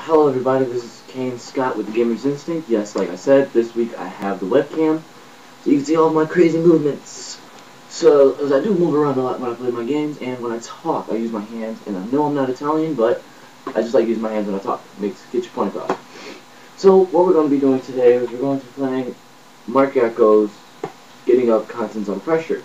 Hello everybody, this is Kane Scott with the Gamer's Instinct. Yes, like I said, this week I have the webcam, so you can see all my crazy movements. So, as I do move around a lot when I play my games, and when I talk, I use my hands, and I know I'm not Italian, but I just like using my hands when I talk. Get your point across. So, what we're going to be doing today is we're going to be playing Marc Ecko's Getting Up Continents Under Pressure.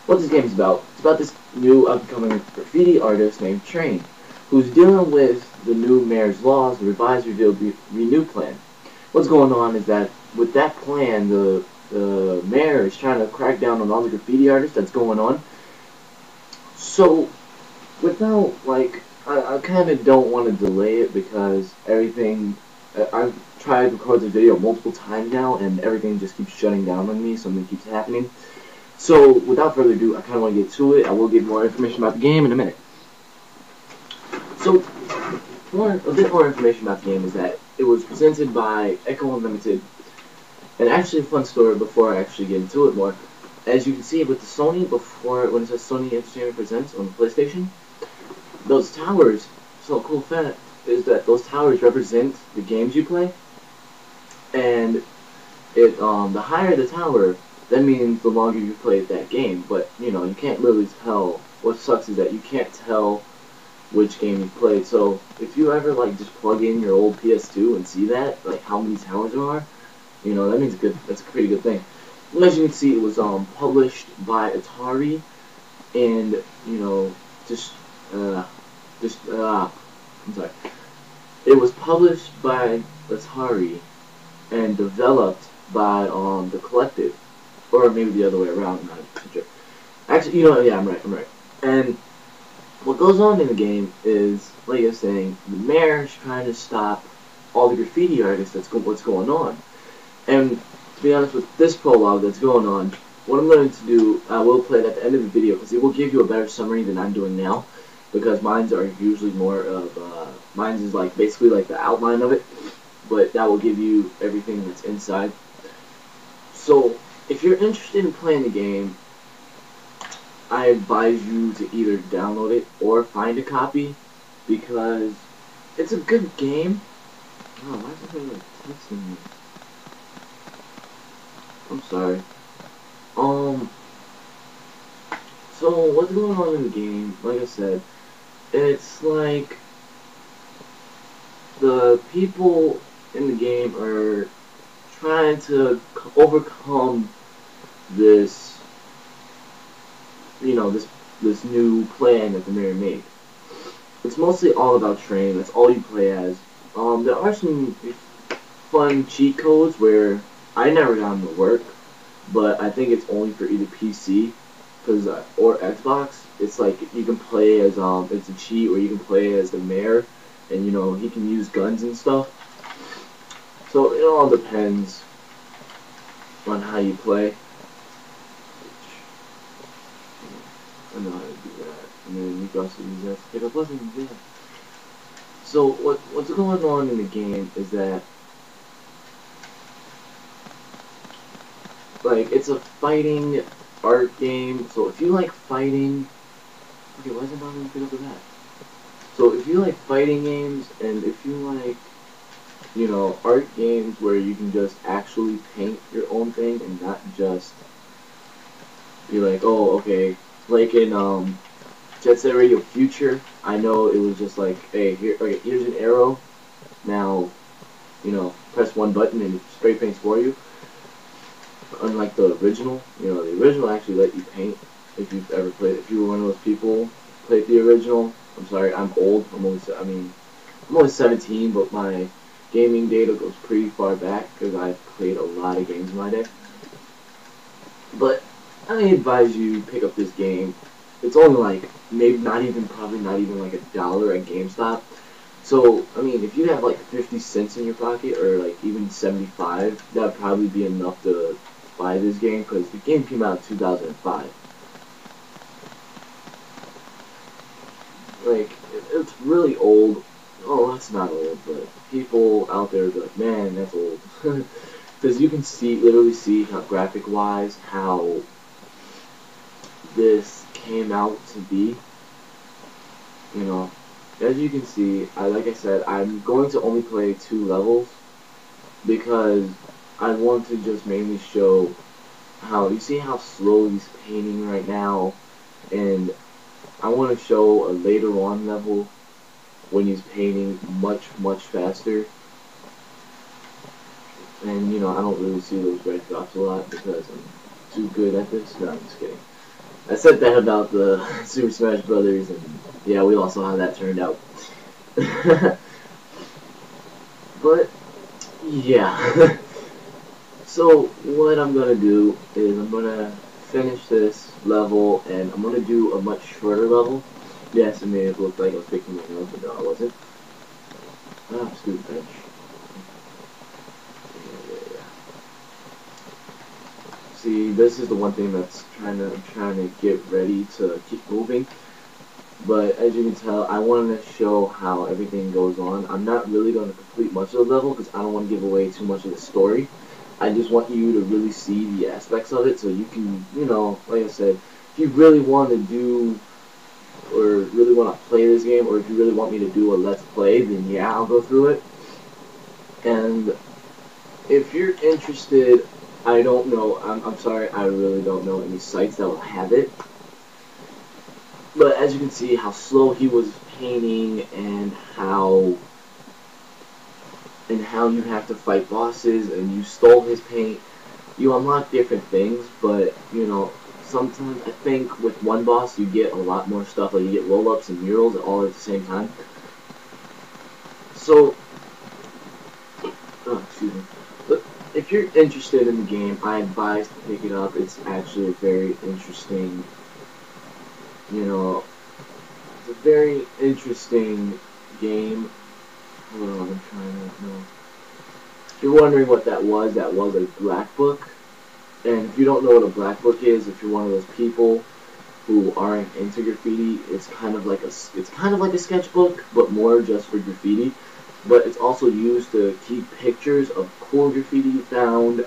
What this game is about, it's about this new up-and-coming graffiti artist named Train, who's dealing with the new mayor's laws, the revised renew plan. What's going on is that with that plan, the mayor is trying to crack down on all the graffiti artists that's going on. So, without, I kind of don't want to delay it because everything, I've tried to record this video multiple times now and everything just keeps shutting down on me, something keeps happening. So, without further ado, I kind of want to get to it. I will give more information about the game in a minute. So, a bit more information about the game is that it was presented by Ecko Unlimited. And actually a fun story before I actually get into it more. As you can see with the Sony, when it says Sony Entertainment Presents on the PlayStation, those towers, so a cool fact is that those towers represent the games you play. And the higher the tower, that means the longer you played that game. But, you can't really tell. What sucks is that you can't tell which game you played. So if you ever just plug in your old PS2 and see that, how many towers there are, that means that's a pretty good thing. And as you can see, it was published by Atari, and I'm sorry. It was published by Atari and developed by the Collective, or maybe the other way around. I'm not sure. Actually, yeah, I'm right. And what goes on in the game is, like I was saying, the mayor is trying to stop all the graffiti artists. What's going on. And to be honest, with this prologue that's going on, what I'm going to do, I will play it at the end of the video because it will give you a better summary than I'm doing now. Because mines are usually more of, mines is basically the outline of it, but that will give you everything that's inside. So, if you're interested in playing the game, I advise you to either download it or find a copy because it's a good game. Oh, why is everybody texting me? I'm sorry. So what's going on in the game? Like I said, it's the people in the game are trying to overcome this, this new plan that the mayor made. It's mostly all about Train. That's all you play as. There are some fun cheat codes where I never got them to work, but I think it's only for either PC or Xbox. It's you can play as it's a cheat where you can play as the mayor, and he can use guns and stuff. So it all depends on how you play. I know how to do that. And then you can also use that to pick up weapons. Yeah. So what's going on in the game is that it's a fighting art game. So if you like fighting, okay, why is it not going to pick up with that? So if you like fighting games and if you like art games where you can just actually paint your own thing and not just be oh, okay, in Jet Set Radio Future, I know it was just hey, here's an arrow, now, press one button and it spray paints for you. Unlike the original, the original actually let you paint. If you've ever played, if you were one of those people who played the original, I'm sorry, I'm old. I'm only 17, but my gaming data goes pretty far back because I've played a lot of games in my day. But I advise you pick up this game. It's only probably not even $1 at GameStop. So, if you have 50 cents in your pocket, or even 75, that'd probably be enough to buy this game, because the game came out in 2005. It's really old. Oh, that's not old, but people out there be like, man, that's old. Because you can literally see how graphic-wise, how this came out to be. as you can see, like I said, I'm going to only play 2 levels because I want to just mainly show how, you see how slow he's painting right now, and I want to show a later on level when he's painting much faster. And, you know, I don't really see those red drops a lot because I'm too good at this. No, I'm just kidding. I said that about the Super Smash Brothers, and yeah, we all saw how that turned out. But, yeah. So, what I'm going to do is I'm going to finish this level, and I'm going to do a much shorter level. Yes, it may have looked like I was picking my nose, but no, I wasn't. Ah, stupid bench. See, this is the one thing that's I'm trying to get ready to keep moving. But as you can tell, I wanted to show how everything goes on. I'm not really going to complete much of the level because I don't want to give away too much of the story. I just want you to really see the aspects of it so you can, you know, like I said, if you really want to do or really want to play this game, or if you really want me to do a let's play, then yeah, I'll go through it. And if you're interested, I don't know, I'm sorry, I really don't know any sites that will have it. But as you can see how slow he was painting and how you have to fight bosses and you stole his paint, you unlock different things, but you know, sometimes I think with one boss you get a lot more stuff, like you get roll-ups and murals all at the same time. So, excuse me. But if you're interested in the game, I advise to pick it up. It's actually a very interesting, you know, it's a very interesting game. Hold on, I'm trying to know. If you're wondering what that was a black book. And if you don't know what a black book is, if you're one of those people who aren't into graffiti, it's kind of like a sketchbook, but more just for graffiti. But it's also used to keep pictures of cool graffiti you found.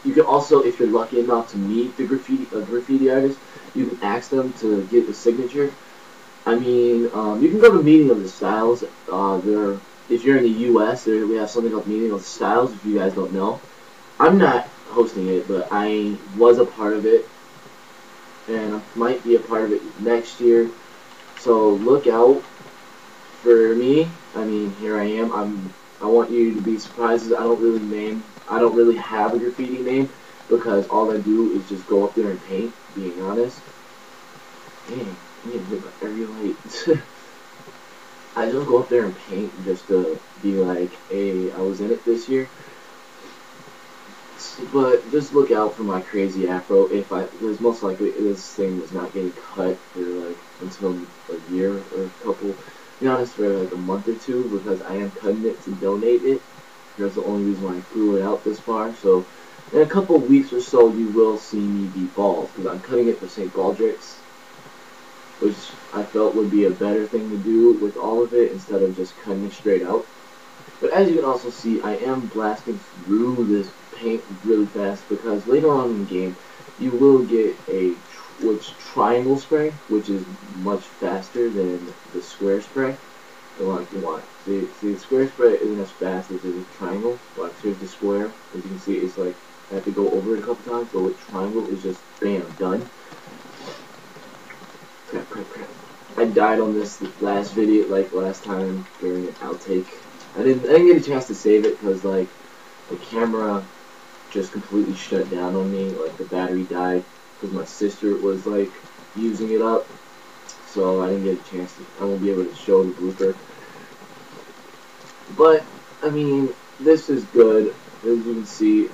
You can also, if you're lucky enough to meet a graffiti artist, you can ask them to get a signature. I mean, you can go to Meeting of the Styles. If you're in the U.S., we have something called Meeting of the Styles, if you guys don't know. I'm not hosting it, but I was a part of it, and I might be a part of it next year. So look out for me. I mean, here I am. I want you to be surprised. I don't really have a graffiti name because all I do is just go up there and paint. Being honest, dang, I need to hit my every light. I just go up there and paint just to be like, hey, I was in it this year. But just look out for my crazy afro. Because most likely this thing was not getting cut for like until a year or a couple. To be honest, for like a month or two, because I am cutting it to donate it. That's the only reason why I grew it out this far. So in a couple of weeks or so, you will see me be bald because I'm cutting it for St. Baldrick's, which I felt would be a better thing to do with all of it instead of just cutting it straight out. But as you can also see, I am blasting through this paint really fast because later on in the game, you will get a triangle spray, which is much faster than the square spray. The one you want. See, the square spray isn't as fast as the triangle. But here's the square. As you can see, it's like I have to go over it a couple times. But with triangle, it's just bam, done. Crap. I died on this last video, like last time during an outtake. I didn't get a chance to save it because like the camera just completely shut down on me. Like the battery died because my sister was like using it up, so I didn't get a chance to. I won't be able to show the blooper. But I mean, this is good. As you can see,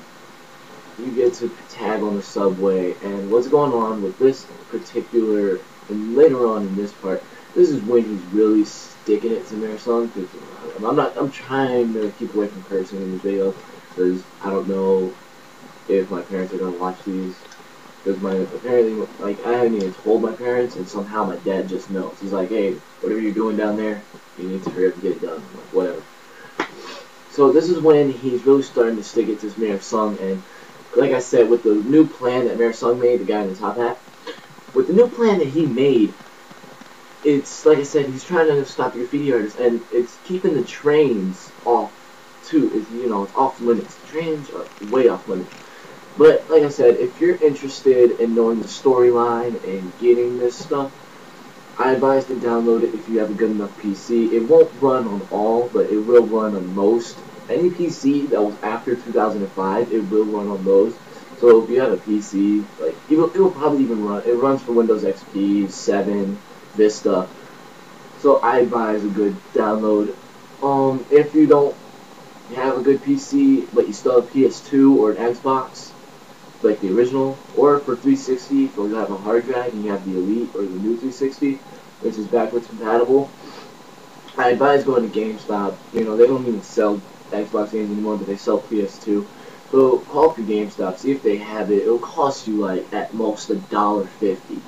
you get to tag on the subway, and what's going on with this particular, and later on in this part, this is when he's really sticking it to Marisung. I'm trying to keep away from cursing in this video because I don't know if my parents are gonna watch these. Because apparently, like, I haven't even told my parents, and somehow my dad just knows. He's like, hey, whatever you're doing down there, you need to hurry up and get it done. I'm like, whatever. So this is when he's really starting to stick it to Marisung, and like I said, with the new plan that Marisung made, the guy in the top hat, with the new plan that he made, it's like I said, he's trying to stop graffiti artists, and it's keeping the trains off too. Is it's off limits. Trains are way off limits. But like I said, if you're interested in knowing the storyline and getting this stuff, I advise to download it if you have a good enough PC. It won't run on all, but it will run on most. Any PC that was after 2005, it will run on those. So if you have a PC, like it will probably even run. It runs for Windows XP, 7, Vista. So I advise a good download. If you don't have a good PC, but you still have PS2 or an Xbox, like the original, or for 360, if you have a hard drive and you have the Elite or the new 360, which is backwards compatible, I advise going to GameStop. They don't even sell Xbox games anymore, but they sell PS2. So call up your GameStop, see if they have it. It'll cost you like at most $1.50.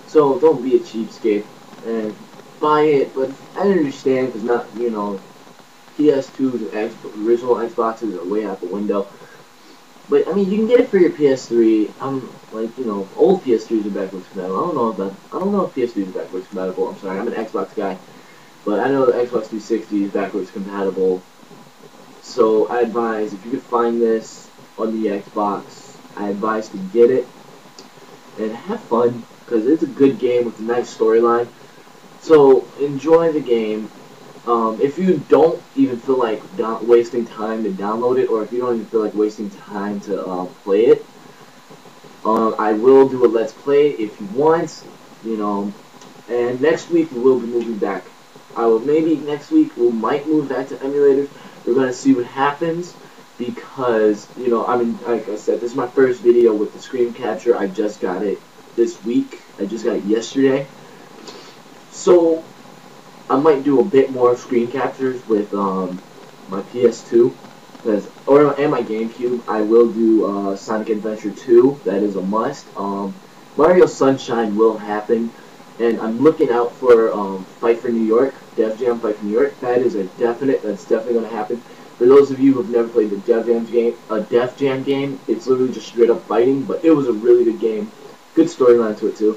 So don't be a cheapskate and buy it. But I understand because not PS2s and original Xboxes are way out the window. But I mean, you can get it for your PS3. Old PS3s are backwards compatible. I don't know if PS3 is backwards compatible. I'm sorry, I'm an Xbox guy, but I know the Xbox 360 is backwards compatible. So I advise if you could find this on the Xbox, I advise to get it and have fun because it's a good game with a nice storyline. So enjoy the game. If you don't even feel like wasting time to download it, or if you don't even feel like wasting time to play it, I will do a Let's Play if you want, and next week we will be moving back. Maybe next week we might move back to emulators. We're going to see what happens because, like I said, this is my first video with the screen capture. I just got it this week. I just got it yesterday. So I might do a bit more screen captures with my PS2 and my GameCube. I will do Sonic Adventure 2. That is a must. Mario Sunshine will happen, and I'm looking out for Fight for New York, Def Jam Fight for New York. That is a definite. That's definitely going to happen. For those of you who have never played the Def Jam game, it's literally just straight up fighting, but it was a really good game. Good storyline to it too,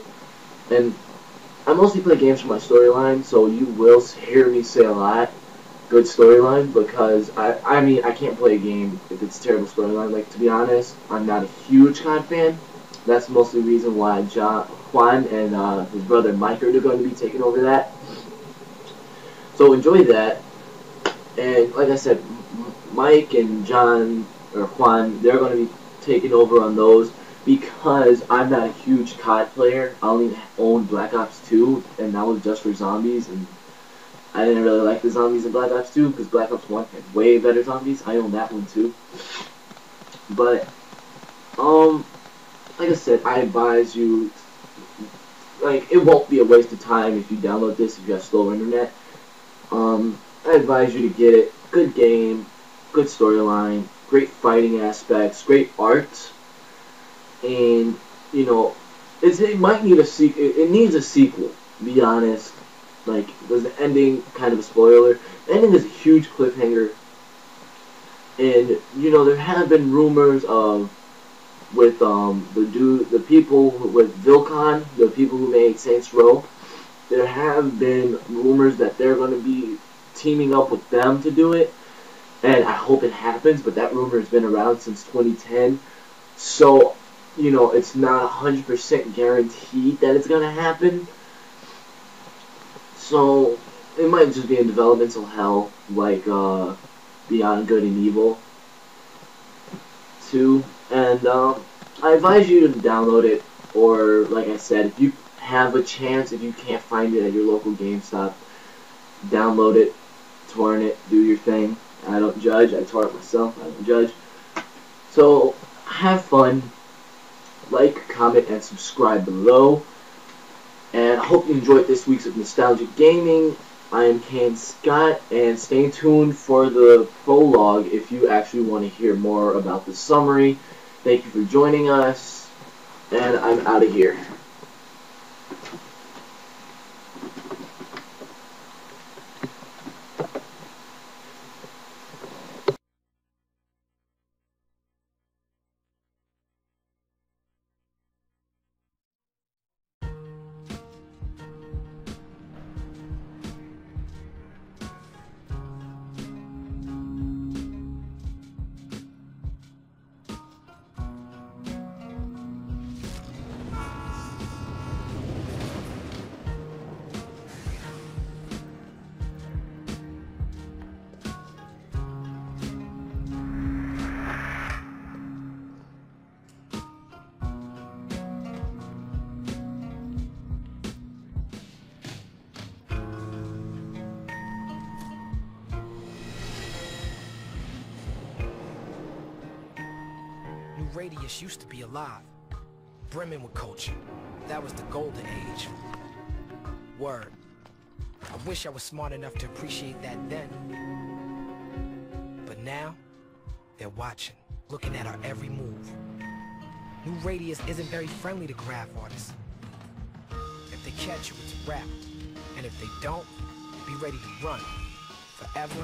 and I mostly play games for my storyline, so you will hear me say a lot good storyline because I can't play a game if it's a terrible storyline. Like, to be honest, I'm not a huge COD fan. That's mostly the reason why Juan and his brother Mike are going to be taking over that. So enjoy that. And like I said, Mike and John or Juan, they're going to be taking over on those because I'm not a huge COD player. I only own Black Ops 2, and that was just for zombies, and I didn't really like the zombies in Black Ops 2 because Black Ops 1 had way better zombies. I own that one too. But, like I said, I advise you, like, it won't be a waste of time if you download this if you have slow internet. I advise you to get it. Good game, good storyline, great fighting aspects, great art, and it might need a sequel. It needs a sequel. To be honest, like, was the ending kind of a spoiler? The ending is a huge cliffhanger, and there have been rumors of with the people with Vilcon, the people who made Saints Row. There have been rumors that they're going to be teaming up with them to do it, and I hope it happens, but that rumor has been around since 2010, so, it's not 100% guaranteed that it's going to happen, so it might just be in developmental hell, like Beyond Good and Evil 2, and I advise you to download it, or, like I said, if you have a chance, if you can't find it at your local GameStop, download it, torrent it, do your thing. I don't judge. I tore it myself. I don't judge. So, have fun. Like, comment, and subscribe below. And I hope you enjoyed this week's of Nostalgic Gaming. I am Kane Scott, and stay tuned for the prologue if you actually want to hear more about the summary. Thank you for joining us, and I'm out of here. Radius used to be alive, brimming with culture. That was the golden age. Word. I wish I was smart enough to appreciate that then. But now, they're watching, looking at our every move. New Radius isn't very friendly to graph artists. If they catch you, it's a wrap. And if they don't, be ready to run. Forever,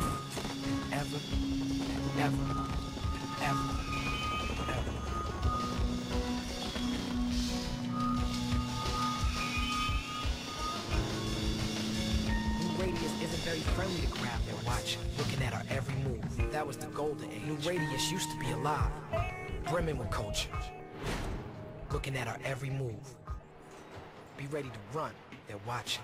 and ever, and ever, and ever, and ever. New Radius isn't very friendly to graph. They're watching, looking at our every move. That was the golden age. New Radius used to be alive, brimming with culture. Looking at our every move. Be ready to run, they're watching.